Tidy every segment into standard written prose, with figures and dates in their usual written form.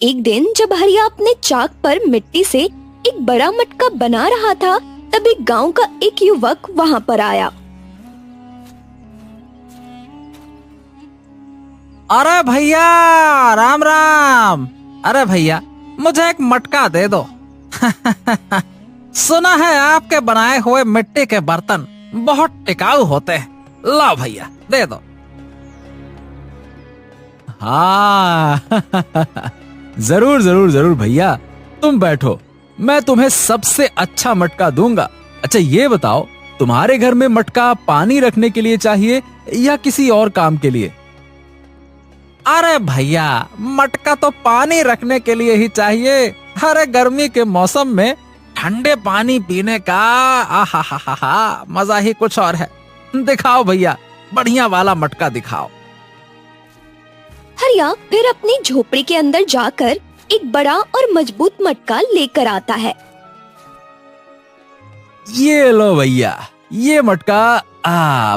एक दिन जब हरिया अपने चाक पर मिट्टी से एक बड़ा मटका बना रहा था, तभी गांव का एक युवक वहां पर आया। अरे भैया, राम राम। अरे भैया, मुझे एक मटका दे दो। सुना है आपके बनाए हुए मिट्टी के बर्तन बहुत टिकाऊ होते हैं। लो भैया, दे दो। हाँ। जरूर जरूर जरूर भैया, तुम बैठो, मैं तुम्हें सबसे अच्छा मटका दूंगा। अच्छा ये बताओ, तुम्हारे घर में मटका पानी रखने के लिए चाहिए या किसी और काम के लिए? अरे भैया, मटका तो पानी रखने के लिए ही चाहिए। अरे गर्मी के मौसम में ठंडे पानी पीने का आहा मजा ही कुछ और है। दिखाओ भैया, बढ़िया वाला मटका दिखाओ। हरिया फिर अपनी झोपड़ी के अंदर जाकर एक बड़ा और मजबूत मटका लेकर आता है। ये लो भैया, ये मटका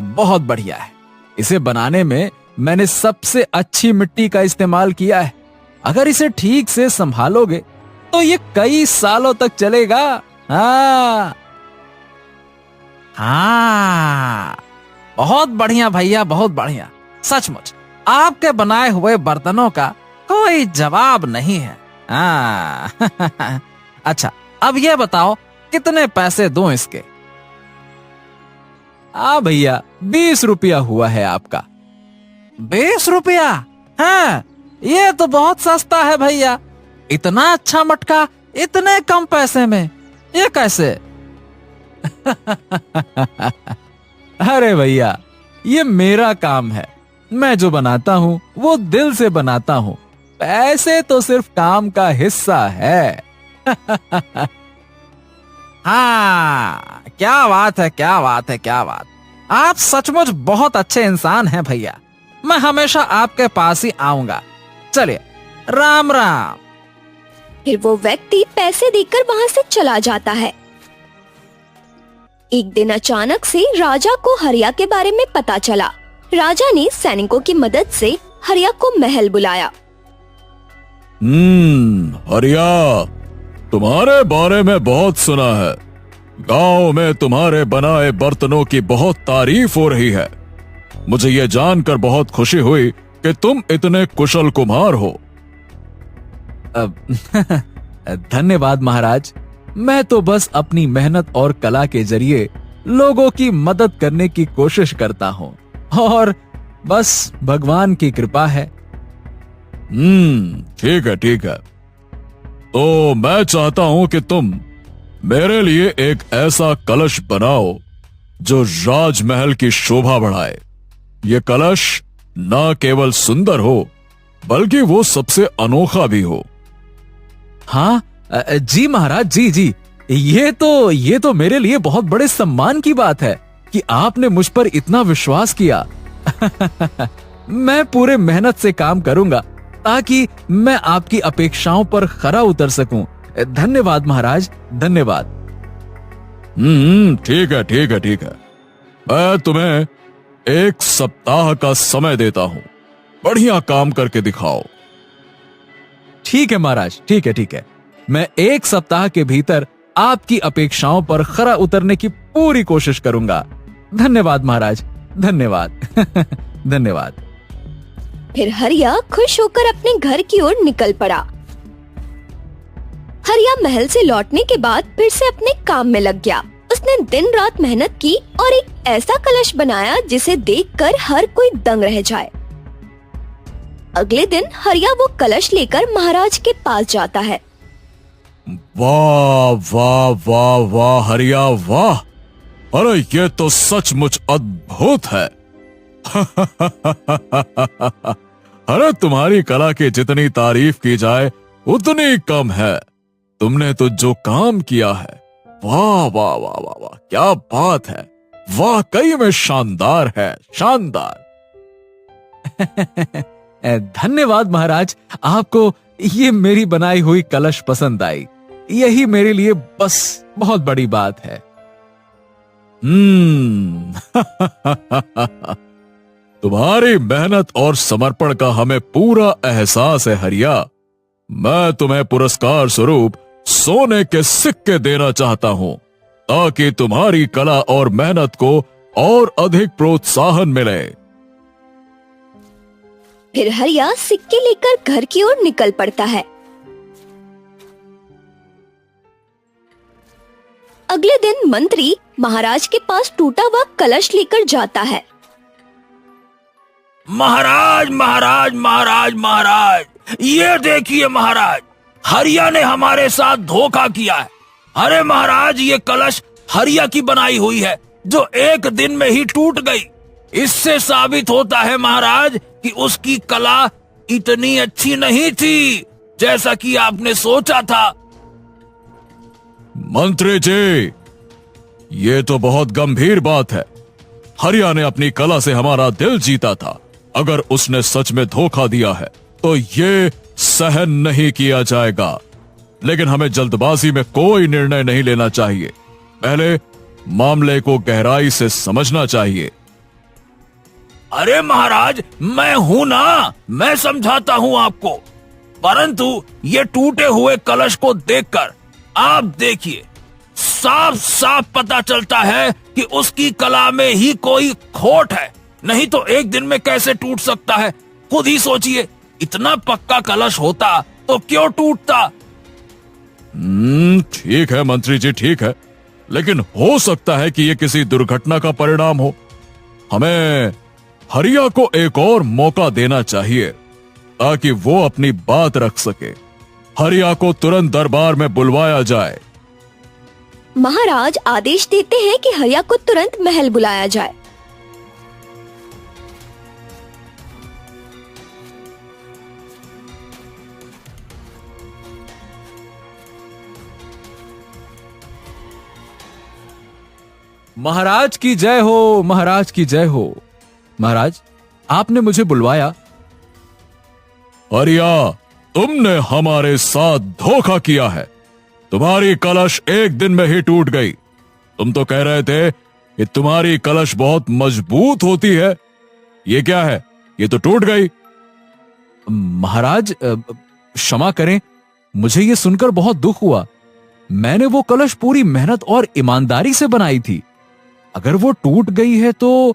बहुत बढ़िया है। इसे बनाने में मैंने सबसे अच्छी मिट्टी का इस्तेमाल किया है। अगर इसे ठीक से संभालोगे तो ये कई सालों तक चलेगा। हाँ, बहुत बढ़िया भैया, बहुत बढ़िया। सचमुच आपके बनाए हुए बर्तनों का कोई जवाब नहीं है। अच्छा, अब ये बताओ कितने पैसे दूं इसके? भैया, 20 रुपया हुआ है आपका। 20 रुपया? हाँ, ये तो बहुत सस्ता है भैया। इतना अच्छा मटका इतने कम पैसे में, ये कैसे? अरे भैया, ये मेरा काम है। मैं जो बनाता हूँ वो दिल से बनाता हूँ। पैसे तो सिर्फ काम का हिस्सा है। हाँ, क्या बात है, क्या बात है, क्या बात। आप सचमुच बहुत अच्छे इंसान हैं भैया। मैं हमेशा आपके पास ही आऊंगा। चलिए, राम राम। फिर वो व्यक्ति पैसे देकर वहां से चला जाता है। एक दिन अचानक से राजा को हरिया के बारे में पता चला। राजा ने सैनिकों की मदद से हरिया को महल बुलाया। हरिया, तुम्हारे बारे में बहुत सुना है। गांव में तुम्हारे बनाए बर्तनों की बहुत तारीफ हो रही है। मुझे ये जानकर बहुत खुशी हुई कि तुम इतने कुशल कुम्हार हो। धन्यवाद महाराज। मैं तो बस अपनी मेहनत और कला के जरिए लोगों की मदद करने की कोशिश करता हूँ, और बस भगवान की कृपा है। ठीक है, ठीक है। तो मैं चाहता हूं कि तुम मेरे लिए एक ऐसा कलश बनाओ जो राजमहल की शोभा बढ़ाए। ये कलश न केवल सुंदर हो, बल्कि वो सबसे अनोखा भी हो। हाँ जी महाराज, जी जी। ये तो मेरे लिए बहुत बड़े सम्मान की बात है कि आपने मुझ पर इतना विश्वास किया। मैं पूरे मेहनत से काम करूंगा ताकि मैं आपकी अपेक्षाओं पर खरा उतर सकूं। धन्यवाद महाराज, धन्यवाद। ठीक है, ठीक है, ठीक है। मैं तुम्हें 1 सप्ताह का समय देता हूं। बढ़िया काम करके दिखाओ। ठीक है महाराज, ठीक है, ठीक है। मैं 1 सप्ताह के भीतर आपकी अपेक्षाओं पर खरा उतरने की पूरी कोशिश करूंगा। धन्यवाद महाराज, धन्यवाद। धन्यवाद। फिर हरिया खुश होकर अपने घर की ओर निकल पड़ा। हरिया महल से लौटने के बाद फिर से अपने काम में लग गया। उसने दिन रात मेहनत की और एक ऐसा कलश बनाया जिसे देखकर हर कोई दंग रह जाए। अगले दिन हरिया वो कलश लेकर महाराज के पास जाता है। वाह वाह वाह वाह हरिया, वाह! अरे ये तो सचमुच अद्भुत है। अरे तुम्हारी कला की जितनी तारीफ की जाए उतनी कम है। तुमने तो जो काम किया है, वाह वाह वाह वाह वाह, क्या बात है। वाकई में शानदार है, शानदार। धन्यवाद महाराज, आपको ये मेरी बनाई हुई कलश पसंद आई। यही मेरे लिए बस बहुत बड़ी बात है। तुम्हारी मेहनत और समर्पण का हमें पूरा एहसास है हरिया। मैं तुम्हें पुरस्कार स्वरूप सोने के सिक्के देना चाहता हूं, ताकि तुम्हारी कला और मेहनत को और अधिक प्रोत्साहन मिले। फिर हरिया सिक्के लेकर घर की ओर निकल पड़ता है। अगले दिन मंत्री महाराज के पास टूटा हुआ कलश लेकर जाता है। महाराज महाराज महाराज महाराज, ये देखिए महाराज, हरिया ने हमारे साथ धोखा किया है। अरे महाराज, ये कलश हरिया की बनाई हुई है, जो एक दिन में ही टूट गई। इससे साबित होता है महाराज कि उसकी कला इतनी अच्छी नहीं थी जैसा कि आपने सोचा था। मंत्री जी, ये तो बहुत गंभीर बात है। हरिया ने अपनी कला से हमारा दिल जीता था। अगर उसने सच में धोखा दिया है तो ये सहन नहीं किया जाएगा। लेकिन हमें जल्दबाजी में कोई निर्णय नहीं लेना चाहिए। पहले मामले को गहराई से समझना चाहिए। अरे महाराज, मैं हूं ना, मैं समझाता हूं आपको। परंतु ये टूटे हुए कलश को देखकर आप देखिए, साफ साफ पता चलता है कि उसकी कला में ही कोई खोट है। नहीं तो एक दिन में कैसे टूट सकता है? खुद ही सोचिए, इतना पक्का कलश होता तो क्यों टूटता? ठीक है मंत्री जी, ठीक है, लेकिन हो सकता है कि ये किसी दुर्घटना का परिणाम हो। हमें हरिया को एक और मौका देना चाहिए ताकि वो अपनी बात रख सके। हरिया को तुरंत दरबार में बुलवाया जाए। महाराज आदेश देते हैं कि हरिया को तुरंत महल बुलाया जाए। महाराज की जय हो, महाराज की जय हो। महाराज, आपने मुझे बुलवाया। हरिया, तुमने हमारे साथ धोखा किया है। तुम्हारी कलश एक दिन में ही टूट गई। तुम तो कह रहे थे कि तुम्हारी कलश बहुत मजबूत होती है। ये क्या है? ये तो टूट गई। महाराज, क्षमा करें, मुझे ये सुनकर बहुत दुख हुआ। मैंने वो कलश पूरी मेहनत और ईमानदारी से बनाई थी। अगर वो टूट गई है तो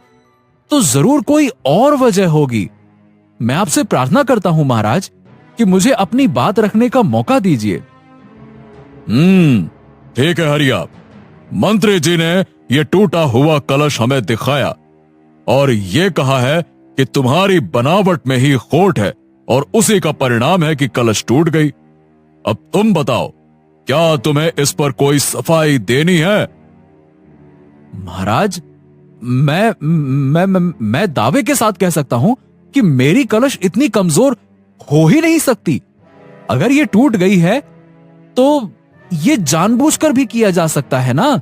जरूर कोई और वजह होगी। मैं आपसे प्रार्थना करता हूं महाराज कि मुझे अपनी बात रखने का मौका दीजिए। ठीक है हरिया, मंत्री जी ने ये टूटा हुआ कलश हमें दिखाया और ये कहा है कि तुम्हारी बनावट में ही खोट है और उसी का परिणाम है कि कलश टूट गई। अब तुम बताओ, क्या तुम्हें इस पर कोई सफाई देनी है? महाराज, मैं दावे के साथ कह सकता हूं कि मेरी कलश इतनी कमजोर हो ही नहीं सकती। अगर ये टूट गई है तो ये जानबूझकर भी किया जा सकता है ना।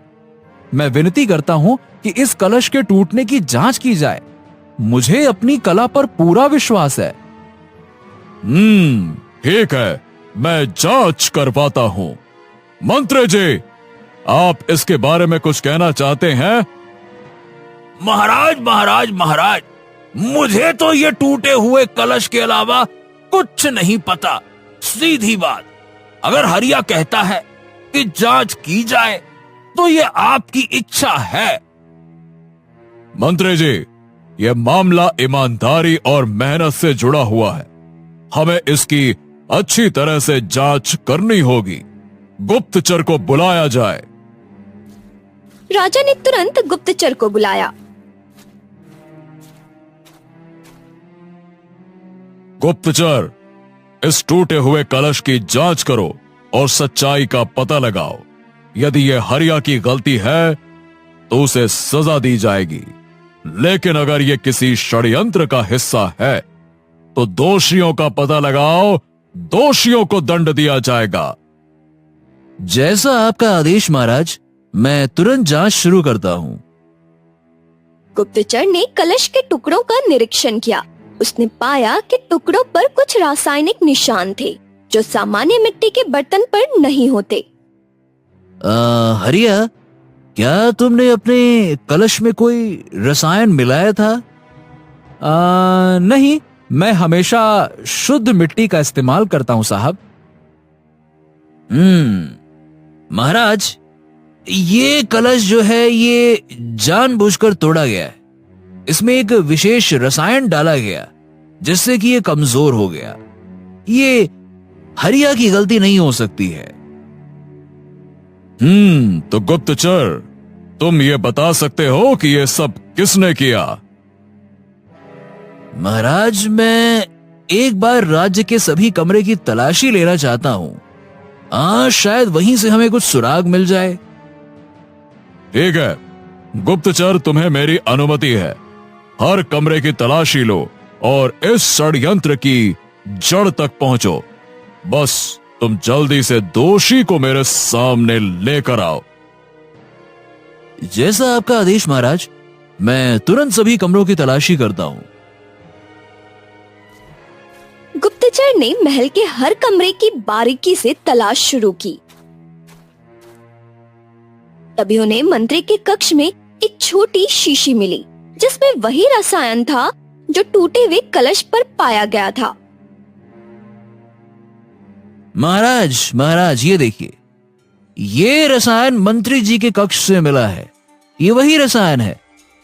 मैं विनती करता हूं कि इस कलश के टूटने की जांच की जाए। मुझे अपनी कला पर पूरा विश्वास है। ठीक है, मैं जांच करवाता हूं। मंत्री जी, आप इसके बारे में कुछ कहना चाहते हैं? महाराज महाराज महाराज, मुझे तो ये टूटे हुए कलश के अलावा कुछ नहीं पता। सीधी बात, अगर हरिया कहता है कि जांच की जाए तो ये आपकी इच्छा है। मंत्री जी, यह मामला ईमानदारी और मेहनत से जुड़ा हुआ है। हमें इसकी अच्छी तरह से जांच करनी होगी। गुप्तचर को बुलाया जाए। राजा ने तुरंत गुप्तचर को बुलाया। गुप्तचर, इस टूटे हुए कलश की जांच करो और सच्चाई का पता लगाओ। यदि यह हरिया की गलती है तो उसे सजा दी जाएगी, लेकिन अगर यह किसी षड्यंत्र का हिस्सा है तो दोषियों का पता लगाओ, दोषियों को दंड दिया जाएगा। जैसा आपका आदेश महाराज, मैं तुरंत जांच शुरू करता हूं। गुप्तचर ने कलश के टुकड़ों का निरीक्षण किया। उसने पाया कि टुकड़ों पर कुछ रासायनिक निशान थे जो सामान्य मिट्टी के बर्तन पर नहीं होते। हरिया, क्या तुमने अपने कलश में कोई रसायन मिलाया था? नहीं, मैं हमेशा शुद्ध मिट्टी का इस्तेमाल करता हूं साहब। महाराज, ये कलश जो है ये जानबूझकर तोड़ा गया है। इसमें एक विशेष रसायन डाला गया जिससे कि ये कमजोर हो गया। ये हरिया की गलती नहीं हो सकती है। तो गुप्तचर, तुम ये बता सकते हो कि ये सब किसने किया? महाराज, मैं एक बार राज्य के सभी कमरे की तलाशी लेना चाहता हूं। शायद वहीं से हमें कुछ सुराग मिल जाए। ठीक है गुप्तचर, तुम्हें मेरी अनुमति है। हर कमरे की तलाशी लो और इस षड्यंत्र की जड़ तक पहुंचो। बस तुम जल्दी से दोषी को मेरे सामने लेकर आओ। जैसा आपका आदेश महाराज, मैं तुरंत सभी कमरों की तलाशी करता हूं। गुप्तचर ने महल के हर कमरे की बारीकी से तलाश शुरू की। तभी उन्हें मंत्री के कक्ष में एक छोटी शीशी मिली जिसमें वही रसायन था जो टूटे हुए कलश पर पाया गया था। महाराज, ये देखिए, ये रसायन मंत्री जी के कक्ष से मिला है। ये वही रसायन है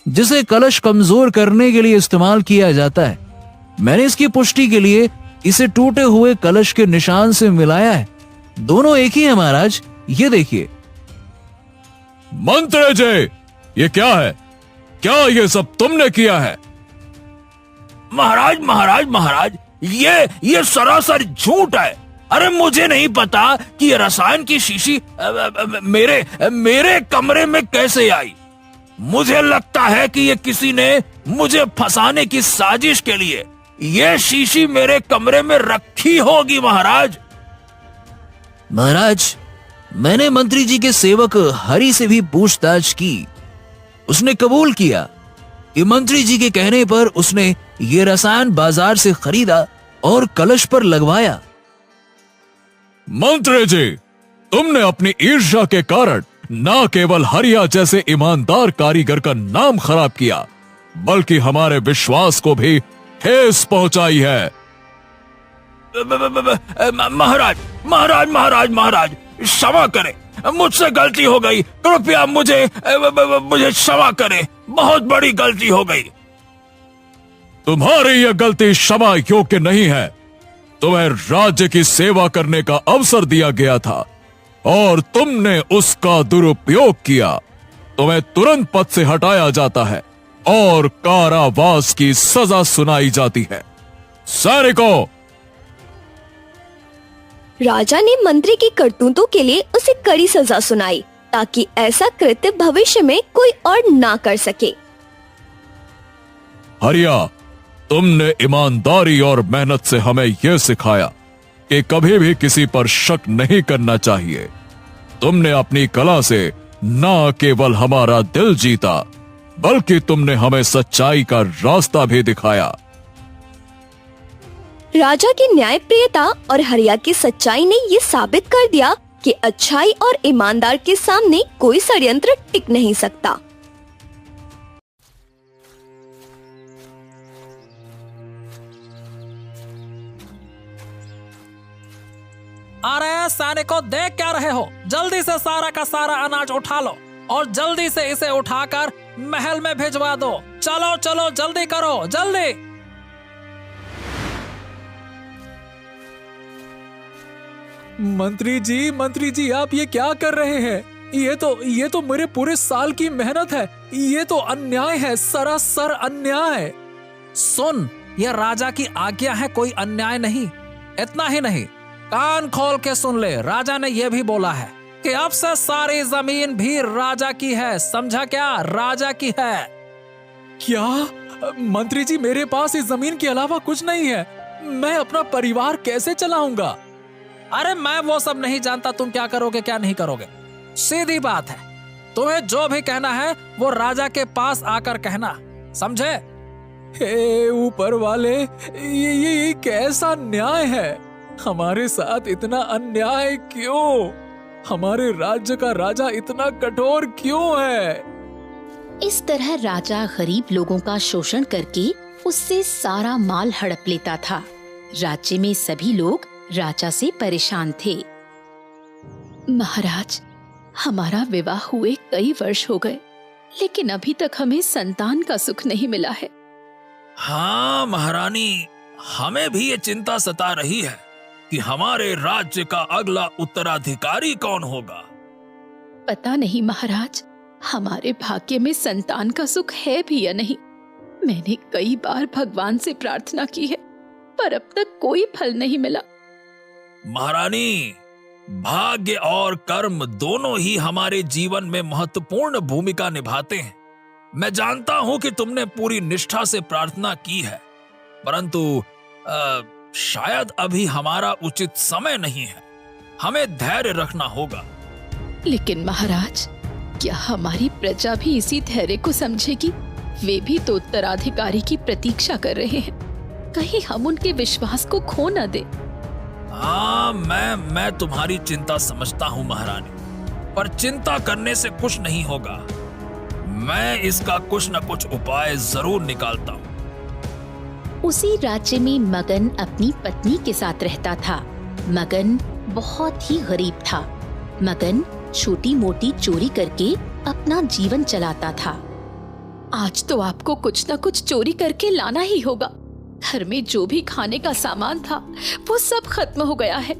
जिसे कलश कमजोर करने के लिए इस्तेमाल किया जाता है। मैंने इसकी पुष्टि के लिए इसे टूटे हुए कलश के निशान से मिलाया है। दोनों एक ही है महाराज, ये देखिए। मंत्री जी, ये क्या है? क्या ये सब तुमने किया है? महाराज, ये सरासर झूठ है। अरे मुझे नहीं पता कि ये रसायन की शीशी मेरे कमरे में कैसे आई। मुझे लगता है कि ये किसी ने मुझे फंसाने की साजिश के लिए ये शीशी मेरे कमरे में रखी होगी। महाराज, मैंने मंत्री जी के सेवक हरि से भी पूछताछ की। उसने कबूल किया कि मंत्री जी के कहने पर उसने ये रसायन बाजार से खरीदा और कलश पर लगवाया। मंत्री जी, तुमने अपनी ईर्ष्या के कारण न केवल हरिया जैसे ईमानदार कारीगर का नाम खराब किया, बल्कि हमारे विश्वास को भी ठेस पहुंचाई है। महाराज, क्षमा करें, मुझसे गलती हो गई। कृपया मुझे क्षमा करें, बहुत बड़ी गलती हो गई। तुम्हारी यह गलती क्षमा योग्य नहीं है। तुम्हें राज्य की सेवा करने का अवसर दिया गया था और तुमने उसका दुरुपयोग किया। तुम्हें तुरंत पद से हटाया जाता है और कारावास की सजा सुनाई जाती है। सैनिकों! राजा ने मंत्री की करतूतों के लिए उसे कड़ी सजा सुनाई ताकि ऐसा कृत्य भविष्य में कोई और ना कर सके। हरिया, तुमने ईमानदारी और मेहनत से हमें यह सिखाया कि कभी भी किसी पर शक नहीं करना चाहिए। तुमने अपनी कला से न केवल हमारा दिल जीता, बल्कि तुमने हमें सच्चाई का रास्ता भी दिखाया। राजा की न्यायप्रियता और हरिया की सच्चाई ने ये साबित कर दिया कि अच्छाई और ईमानदार के सामने कोई षड्यंत्र टिक नहीं सकता। अरे सैनिकों, देख क्या रहे हो? जल्दी से सारा का सारा अनाज उठा लो और जल्दी से इसे उठाकर महल में भिजवा दो। चलो चलो, जल्दी करो, जल्दी। मंत्री जी, आप ये क्या कर रहे हैं? ये तो मेरे पूरे साल की मेहनत है। ये तो अन्याय है, सरासर अन्याय। सुन, ये राजा की आज्ञा है, कोई अन्याय नहीं। इतना ही नहीं, कान खोल के सुन ले, राजा ने यह भी बोला है कि अब से सारी जमीन भी राजा की है। समझा क्या? राजा की है। क्या? मंत्री जी, मेरे पास इस जमीन के अलावा कुछ नहीं है। मैं अपना परिवार कैसे चलाऊंगा? अरे मैं वो सब नहीं जानता, तुम क्या करोगे क्या नहीं करोगे। सीधी बात है, तुम्हें जो भी कहना है वो राजा के पास आकर कहना, समझे? हे ऊपर वाले, ये कैसा न्याय है? हमारे साथ इतना अन्याय क्यों? हमारे राज्य का राजा इतना कठोर क्यों है? इस तरह राजा गरीब लोगों का शोषण करके उससे सारा माल हड़प लेता था। राज्य में सभी लोग राजा से परेशान थे। महाराज, हमारा विवाह हुए कई वर्ष हो गए, लेकिन अभी तक हमें संतान का सुख नहीं मिला है। हाँ महारानी, हमें भी ये चिंता सता रही है कि हमारे राज्य का अगला उत्तराधिकारी कौन होगा। पता नहीं महाराज, हमारे भाग्य में संतान का सुख है भी या नहीं। मैंने कई बार भगवान से प्रार्थना की है, पर अब तक कोई फल नहीं मिला। महारानी, भाग्य और कर्म दोनों ही हमारे जीवन में महत्वपूर्ण भूमिका निभाते हैं। मैं जानता हूं कि तुमने पूरी निष्ठा से प्रार्थना की है, परंतु शायद अभी हमारा उचित समय नहीं है। हमें धैर्य रखना होगा। लेकिन महाराज, क्या हमारी प्रजा भी इसी धैर्य को समझेगी? वे भी तो उत्तराधिकारी की प्रतीक्षा कर रहे हैं। कहीं हम उनके विश्वास को खो न दे। हाँ, मैं तुम्हारी चिंता समझता हूँ महारानी, पर चिंता करने से कुछ नहीं होगा। मैं इसका कुछ न कुछ उपाय जरूर निकालता हूँ। उसी राज्य में मगन अपनी पत्नी के साथ रहता था। मगन बहुत ही गरीब था। मगन छोटी मोटी चोरी करके अपना जीवन चलाता था। आज तो आपको कुछ न कुछ चोरी करके लाना ही होगा। घर में जो भी खाने का सामान था वो सब खत्म हो गया है।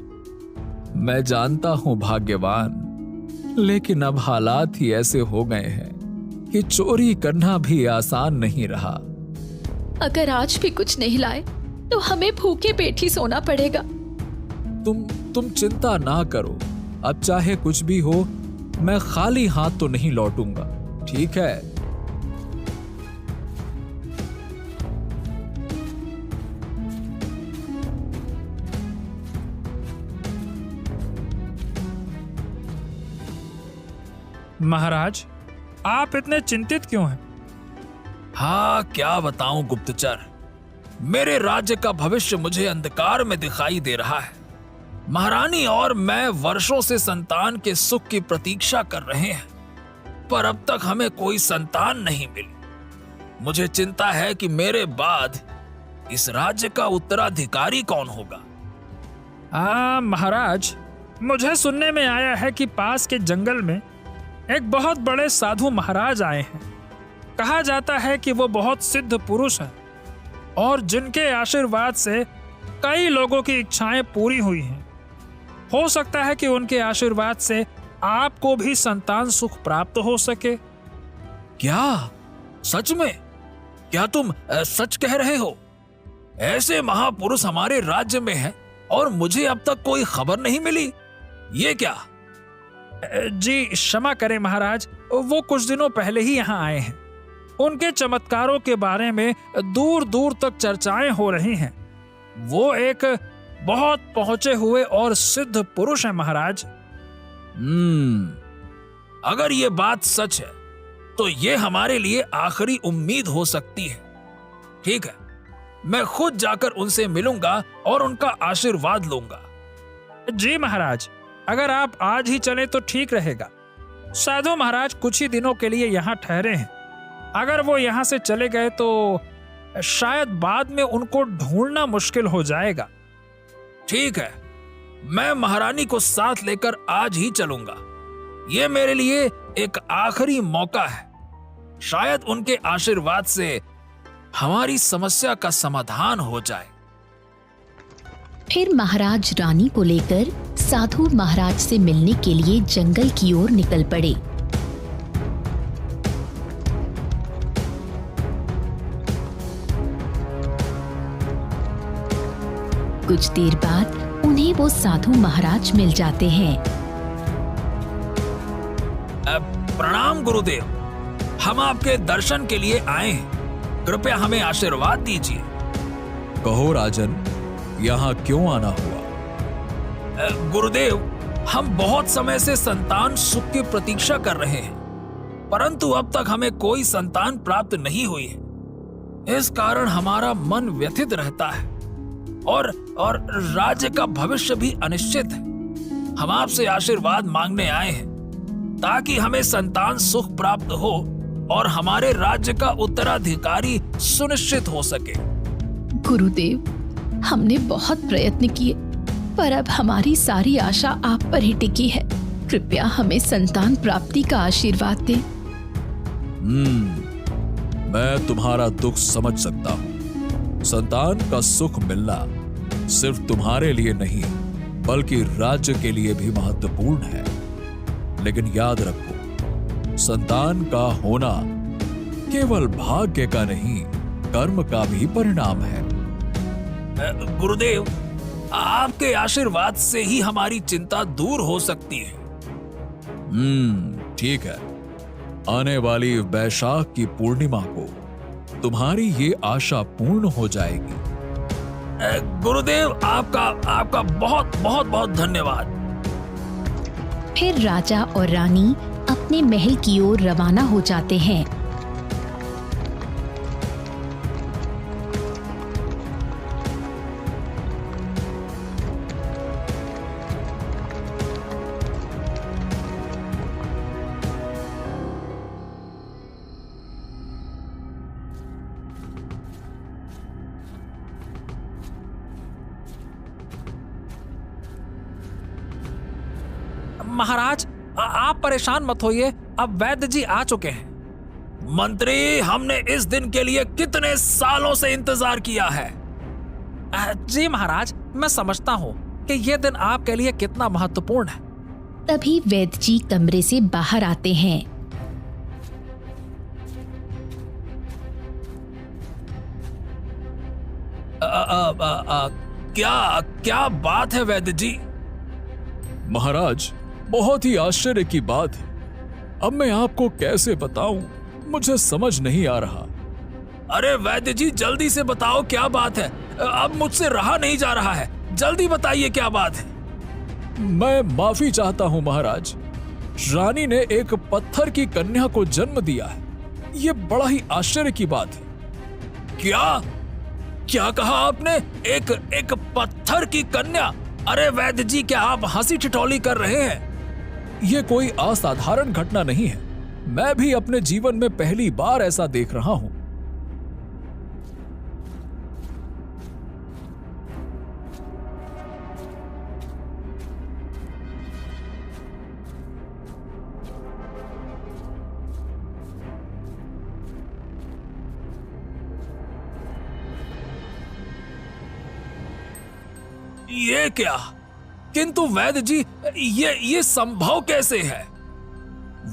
मैं जानता हूँ भाग्यवान, लेकिन अब हालात ही ऐसे हो गए हैं कि चोरी करना भी आसान नहीं रहा। अगर आज भी कुछ नहीं लाए तो हमें भूखे पेट ही सोना पड़ेगा। तुम चिंता ना करो। अब चाहे कुछ भी हो, मैं खाली हाथ तो नहीं लौटूंगा, ठीक है? महाराज, आप इतने चिंतित क्यों हैं? हाँ, क्या बताऊं गुप्तचर, मेरे राज्य का भविष्य मुझे अंधकार में दिखाई दे रहा है। महारानी और मैं वर्षों से संतान के सुख की प्रतीक्षा कर रहे हैं, पर अब तक हमें कोई संतान नहीं मिली। मुझे चिंता है कि मेरे बाद इस राज्य का उत्तराधिकारी कौन होगा। महाराज, मुझे सुनने में आया है कि पास के जंगल में एक बहुत बड़े साधु महाराज आए हैं। कहा जाता है कि वो बहुत सिद्ध पुरुष हैं और जिनके आशीर्वाद से कई लोगों की इच्छाएं पूरी हुई हैं। हो सकता है कि उनके आशीर्वाद से आपको भी संतान सुख प्राप्त हो सके। क्या सच में? क्या तुम सच कह रहे हो? ऐसे महापुरुष हमारे राज्य में हैं और मुझे अब तक कोई खबर नहीं मिली। ये क्या? जी क्षमा करें महाराज, वो कुछ दिनों पहले ही यहाँ आए हैं। उनके चमत्कारों के बारे में दूर दूर तक चर्चाएं हो रही हैं। वो एक बहुत पहुंचे हुए और सिद्ध पुरुष हैं महाराज। अगर ये बात सच है तो ये हमारे लिए आखिरी उम्मीद हो सकती है। ठीक है, मैं खुद जाकर उनसे मिलूंगा और उनका आशीर्वाद लूंगा। जी महाराज, अगर आप आज ही चलें तो ठीक रहेगा। साधु महाराज कुछ ही दिनों के लिए यहाँ ठहरे हैं। अगर वो यहाँ से चले गए तो शायद बाद में उनको ढूंढना मुश्किल हो जाएगा। ठीक है, मैं महारानी को साथ लेकर आज ही चलूंगा। ये मेरे लिए एक आखिरी मौका है। शायद उनके आशीर्वाद से हमारी समस्या का समाधान हो जाए। फिर महाराज रानी को लेकर साधु महाराज से मिलने के लिए जंगल की ओर निकल पड़े। कुछ देर बाद उन्हें वो साधु महाराज मिल जाते हैं। प्रणाम गुरुदेव, हम आपके दर्शन के लिए आए हैं। कृपया हमें आशीर्वाद दीजिए। कहो राजन, यहाँ क्यों आना हुआ? गुरुदेव, हम बहुत समय से संतान सुख की प्रतीक्षा कर रहे हैं, परंतु अब तक हमें कोई संतान प्राप्त नहीं हुई है। इस कारण हमारा मन व्यथित रहता है और राज्य का भविष्य भी अनिश्चित है। हम आपसे आशीर्वाद मांगने आए हैं ताकि हमें संतान सुख प्राप्त हो और हमारे राज्य का उत्तराधिकारी सुनिश्चित हो सके। गुरुदेव, हमने बहुत प्रयत्न किए, पर अब हमारी सारी आशा आप पर ही टिकी है। कृपया हमें संतान प्राप्ति का आशीर्वाद दें। मैं तुम्हारा दुख समझ सकता हूं। संतान का सुख मिलना सिर्फ तुम्हारे लिए नहीं बल्कि राज्य के लिए भी महत्वपूर्ण है। लेकिन याद रखो, संतान का होना केवल भाग्य का नहीं, कर्म का भी परिणाम है। गुरुदेव, आपके आशीर्वाद से ही हमारी चिंता दूर हो सकती है। ठीक है। आने वाली वैशाख की पूर्णिमा को तुम्हारी ये आशा पूर्ण हो जाएगी। गुरुदेव, आपका बहुत बहुत बहुत धन्यवाद। फिर राजा और रानी अपने महल की ओर रवाना हो जाते हैं। महाराज, आप परेशान मत होइए, अब वैद्य जी आ चुके हैं। मंत्री, हमने इस दिन के लिए कितने सालों से इंतजार किया है। जी महाराज, मैं समझता हूँ कि यह दिन आपके लिए कितना महत्वपूर्ण है। तभी वैद्य जी कमरे से बाहर आते हैं। क्या बात है वैद्य जी? महाराज, बहुत ही आश्चर्य की बात है। अब मैं आपको कैसे बताऊं, मुझे समझ नहीं आ रहा। अरे वैद्य जी, जल्दी से बताओ क्या बात है। अब मुझसे रहा नहीं जा रहा है, जल्दी बताइए क्या बात है। मैं माफी चाहता हूं महाराज। रानी ने एक पत्थर की कन्या को जन्म दिया है। ये बड़ा ही आश्चर्य की बात है। क्या कहा आपने? एक पत्थर की कन्या? अरे वैद्य जी, क्या आप हंसी ठिठोली कर रहे हैं? ये कोई असाधारण घटना नहीं है। मैं भी अपने जीवन में पहली बार ऐसा देख रहा हूं। ये क्या? किंतु वैद्य जी, ये संभव कैसे है?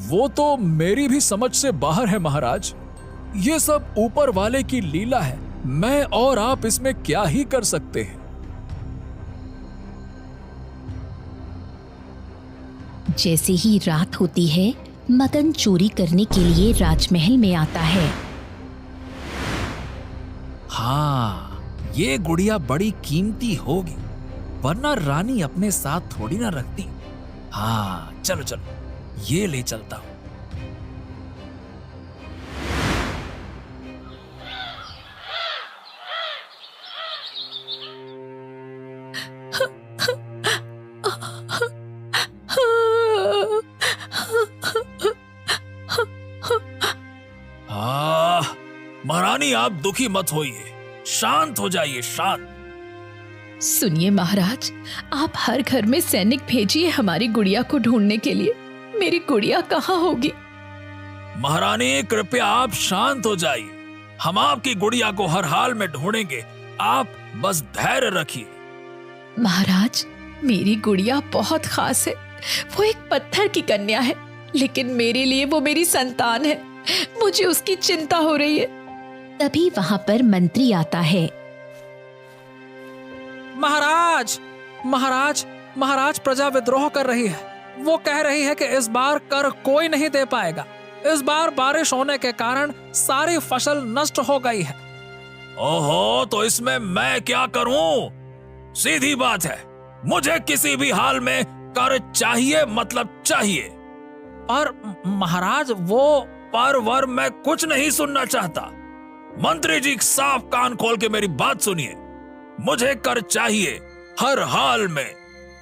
वो तो मेरी भी समझ से बाहर है महाराज। ये सब ऊपर वाले की लीला है। मैं और आप इसमें क्या ही कर सकते हैं। जैसे ही रात होती है, मगन चोरी करने के लिए राजमहल में आता है। हाँ, ये गुड़िया बड़ी कीमती होगी, वरना रानी अपने साथ थोड़ी ना रखती। हाँ, चलो चलो, ये ले चलता हूं। महारानी, आप दुखी मत होइए, शांत हो जाइए, शांत। सुनिए महाराज, आप हर घर में सैनिक भेजिए हमारी गुड़िया को ढूंढने के लिए। मेरी गुड़िया कहाँ होगी? महारानी, कृपया आप शांत हो जाइए। हम आपकी गुड़िया को हर हाल में ढूंढेंगे, आप बस धैर्य रखिए। महाराज, मेरी गुड़िया बहुत खास है। वो एक पत्थर की कन्या है, लेकिन मेरे लिए वो मेरी संतान है। मुझे उसकी चिंता हो रही है। तभी वहां पर मंत्री आता है। महाराज, महाराज, महाराज, प्रजा विद्रोह कर रही है। वो कह रही है कि इस बार कर कोई नहीं दे पाएगा। इस बार बारिश होने के कारण सारी फसल नष्ट हो गई है। ओहो, तो इसमें मैं क्या करूं? सीधी बात है, मुझे किसी भी हाल में कर चाहिए, मतलब चाहिए। और महाराज, वो पर वर मैं कुछ नहीं सुनना चाहता। मंत्री जी, साफ कान खोल के मेरी बात सुनिए। मुझे कर चाहिए हर हाल में।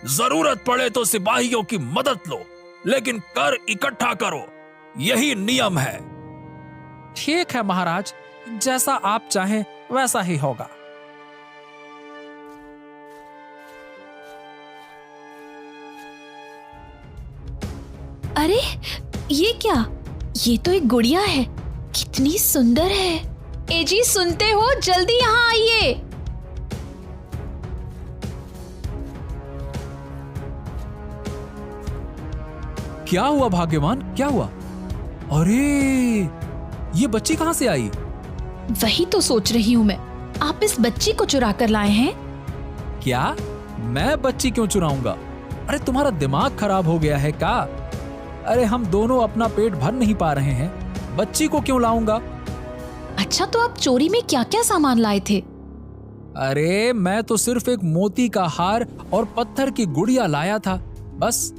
जरूरत पड़े तो सिपाहियों की मदद लो, लेकिन कर इकट्ठा करो, यही नियम है। ठीक है महाराज, जैसा आप चाहें वैसा ही होगा। अरे ये क्या? ये तो एक गुड़िया है, कितनी सुंदर है। ए जी, सुनते हो? जल्दी यहाँ आइए। क्या हुआ भाग्यवान, क्या हुआ? अरे ये बच्ची कहां से आई? वही तो सोच रही हूँ मैं, आप इस बच्ची को चुरा कर लाए हैं? क्या? मैं बच्ची क्यों चुराऊंगा? अरे तुम्हारा दिमाग खराब हो गया है क्या? अरे हम दोनों अपना पेट भर नहीं पा रहे हैं, बच्ची को क्यों लाऊंगा? अच्छा, तो आप चोरी में क्या क्या सामान लाए थे? अरे मैं तो सिर्फ एक मोती का हार और पत्थर की गुड़िया लाया था, बस।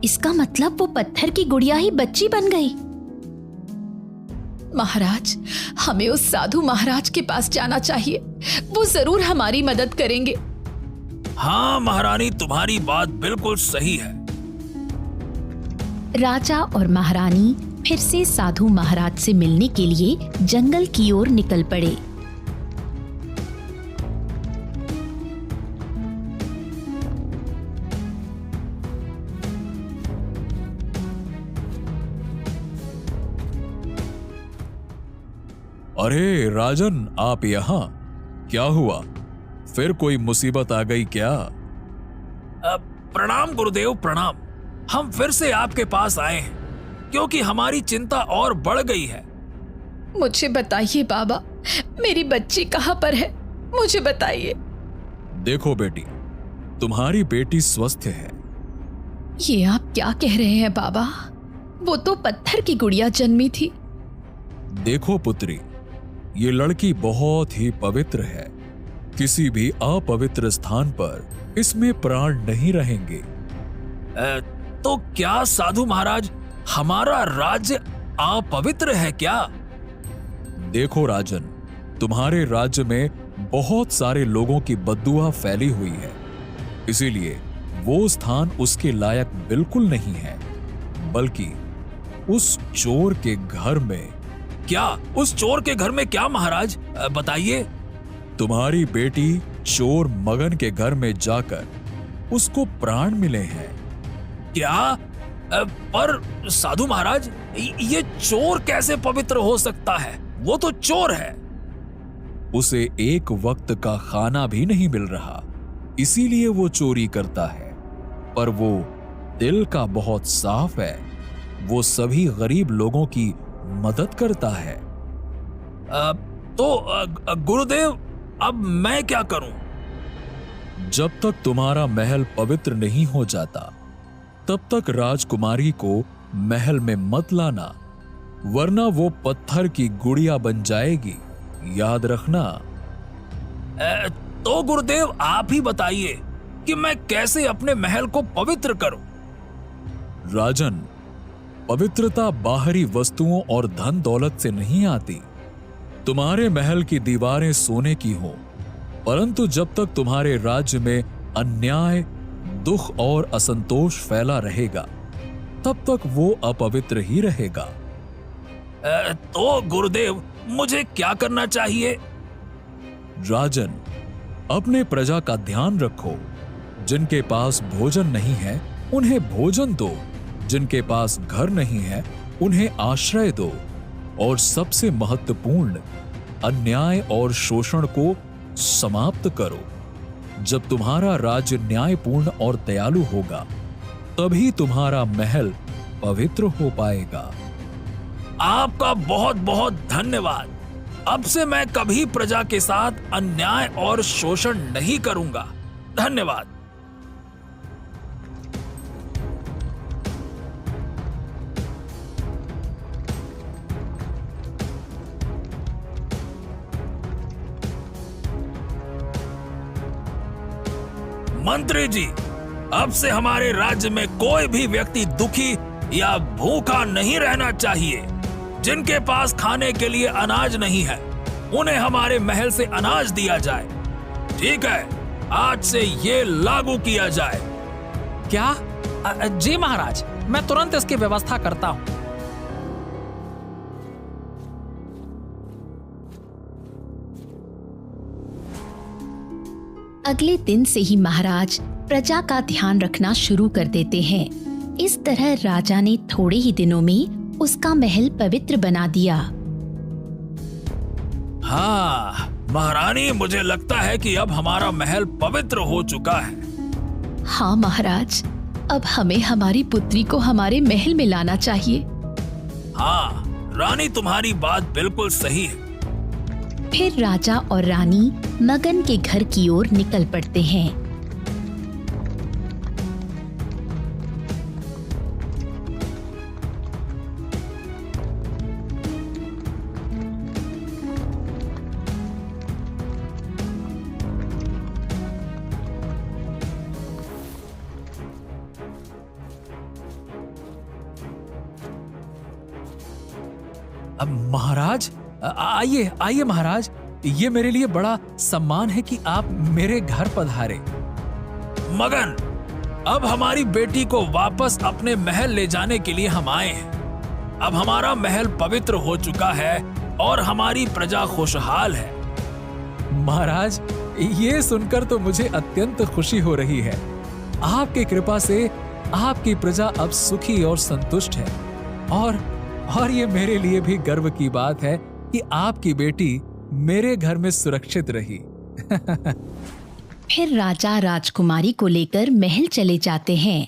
इसका मतलब वो पत्थर की गुड़िया ही बच्ची बन गई। महाराज, हमें उस साधु महाराज के पास जाना चाहिए, वो जरूर हमारी मदद करेंगे। हाँ महारानी, तुम्हारी बात बिल्कुल सही है। राजा और महारानी फिर से साधु महाराज से मिलने के लिए जंगल की ओर निकल पड़े। अरे राजन, आप यहाँ? क्या हुआ? फिर कोई मुसीबत आ गई क्या? प्रणाम गुरुदेव, प्रणाम। हम फिर से आपके पास आए हैं क्योंकि हमारी चिंता और बढ़ गई है। मुझे बताइए बाबा, मेरी बच्ची कहाँ पर है? मुझे बताइए। देखो बेटी, तुम्हारी बेटी स्वस्थ है। ये आप क्या कह रहे हैं बाबा? वो तो पत्थर की गुड़िया जन्मी थी। देखो पुत्री, ये लड़की बहुत ही पवित्र है। किसी भी अपवित्र स्थान पर इसमें प्राण नहीं रहेंगे। तो क्या साधु महाराज, हमारा राज्य अपवित्र है क्या? देखो राजन, तुम्हारे राज्य में बहुत सारे लोगों की बद्दुआ फैली हुई है, इसीलिए वो स्थान उसके लायक बिल्कुल नहीं है। बल्कि उस चोर के घर में। क्या? उस चोर के घर में क्या महाराज? बताइए। तुम्हारी बेटी चोर मगन के घर में जाकर उसको प्राण मिले हैं। क्या? पर साधु महाराज, ये चोर कैसे पवित्र हो सकता है? वो तो चोर है। उसे एक वक्त का खाना भी नहीं मिल रहा, इसीलिए वो चोरी करता है। पर वो दिल का बहुत साफ है, वो सभी गरीब लोगों की मदद करता है। तो गुरुदेव, अब मैं क्या करूं? जब तक तुम्हारा महल पवित्र नहीं हो जाता, तब तक राजकुमारी को महल में मत लाना, वरना वो पत्थर की गुड़िया बन जाएगी, याद रखना। तो गुरुदेव, आप ही बताइए कि मैं कैसे अपने महल को पवित्र करूं? राजन, पवित्रता बाहरी वस्तुओं और धन दौलत से नहीं आती। तुम्हारे महल की दीवारें सोने की हो, परंतु जब तक तुम्हारे राज्य में अन्याय, दुख और असंतोष फैला रहेगा, तब तक वो अपवित्र ही रहेगा। तो गुरुदेव, मुझे क्या करना चाहिए? राजन, अपने प्रजा का ध्यान रखो। जिनके पास भोजन नहीं है उन्हें भोजन दो, जिनके पास घर नहीं है उन्हें आश्रय दो, और सबसे महत्वपूर्ण, अन्याय और शोषण को समाप्त करो। जब तुम्हारा राज्य न्यायपूर्ण और दयालु होगा, तभी तुम्हारा महल पवित्र हो पाएगा। आपका बहुत बहुत धन्यवाद। अब से मैं कभी प्रजा के साथ अन्याय और शोषण नहीं करूंगा। धन्यवाद। मंत्री जी, अब से हमारे राज्य में कोई भी व्यक्ति दुखी या भूखा नहीं रहना चाहिए। जिनके पास खाने के लिए अनाज नहीं है, उन्हें हमारे महल से अनाज दिया जाए। ठीक है, आज से ये लागू किया जाए। क्या? जी महाराज, मैं तुरंत इसकी व्यवस्था करता हूँ। अगले दिन से ही महाराज प्रजा का ध्यान रखना शुरू कर देते हैं। इस तरह राजा ने थोड़े ही दिनों में उसका महल पवित्र बना दिया। हाँ महारानी, मुझे लगता है कि अब हमारा महल पवित्र हो चुका है। हाँ महाराज, अब हमें हमारी पुत्री को हमारे महल में लाना चाहिए। हाँ रानी, तुम्हारी बात बिल्कुल सही है। फिर राजा और रानी मगन के घर की ओर निकल पड़ते हैं। अब महाराज, आइए आइए महाराज, ये मेरे लिए बड़ा सम्मान है कि आप मेरे घर पधारे। मगन, अब हमारी बेटी को वापस अपने महल ले जाने के लिए हम आए हैं। अब हमारा महल पवित्र हो चुका है और हमारी प्रजा खुशहाल है। महाराज, ये सुनकर तो मुझे अत्यंत खुशी हो रही है। आपकी कृपा से आपकी प्रजा अब सुखी और संतुष्ट है, और ये मेरे लिए भी गर्व की बात है कि आपकी बेटी मेरे घर में सुरक्षित रही। फिर राजा राजकुमारी को लेकर महल चले जाते हैं।